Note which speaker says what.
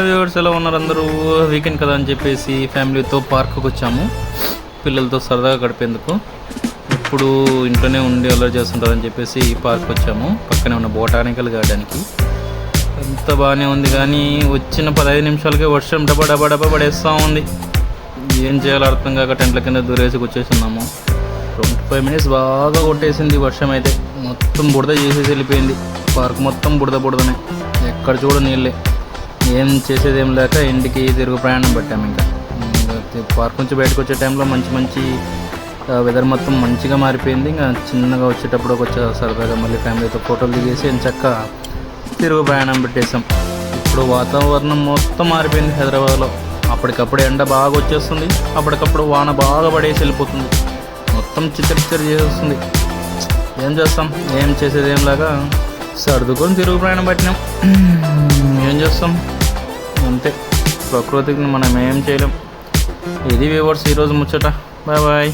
Speaker 1: Viewers ఎలా ఉన్నారు అందరూ? వీకెండ్ కదా అని చెప్పేసి ఫ్యామిలీతో పార్క్కి వచ్చాము, పిల్లలతో సరదాగా గడిపేందుకు. ఇప్పుడు ఇంట్లోనే ఉండి అల్లరి చేస్తుంటారని చెప్పేసి ఈ పార్క్ వచ్చాము, పక్కనే ఉన్న బొటానికల్ గార్డెన్కి. ఎంత బాగానే ఉంది, కానీ వచ్చిన 15 నిమిషాలకే వర్షం డబ్బా డబ్బా డబ్బా పడేస్తూ ఉంది. ఏం చేయాలో అర్థం కాక టెంట్ల కింద దూరేసి కూర్చేస్తున్నాము. 25 మినిట్స్ బాగా కొట్టేసింది వర్షం. అయితే మొత్తం బుడద చేసేసి వెళ్ళిపోయింది. పార్క్ మొత్తం బుడదనే, ఎక్కడ చూడ నీళ్ళే. ఏం చేసేది ఏం లేక ఇంటికి తిరుగు ప్రయాణం పెట్టాము. ఇంకా పార్క్ నుంచి బయటకు వచ్చే టైంలో మంచి వెదర్ మొత్తం మంచిగా మారిపోయింది. ఇంకా చిన్నగా వచ్చేటప్పుడు సరదాగా మళ్ళీ ఫ్యామిలీతో ఫోటోలు దిగేసి ఎంచక్క తిరుగు ప్రయాణం పెట్టేసాం. ఇప్పుడు వాతావరణం మొత్తం మారిపోయింది హైదరాబాద్లో. అప్పటికప్పుడు ఎండ బాగా వచ్చేస్తుంది, అప్పటికప్పుడు వాన బాగా పడేసి వెళ్ళిపోతుంది. మొత్తం చిత్తరి చేస్తుంది. ఏం చేస్తాం, ఏం చేసేది ఏం లాగా సర్దుకొని తిరుగు ప్రయాణం పెట్టినాం. ఏం చేస్తాం, అంతే. ప్రకృతికి మనం ఏం చేయలేం. ఇది వ్యూవర్స్ ఈరోజు ముచ్చట. Bye bye.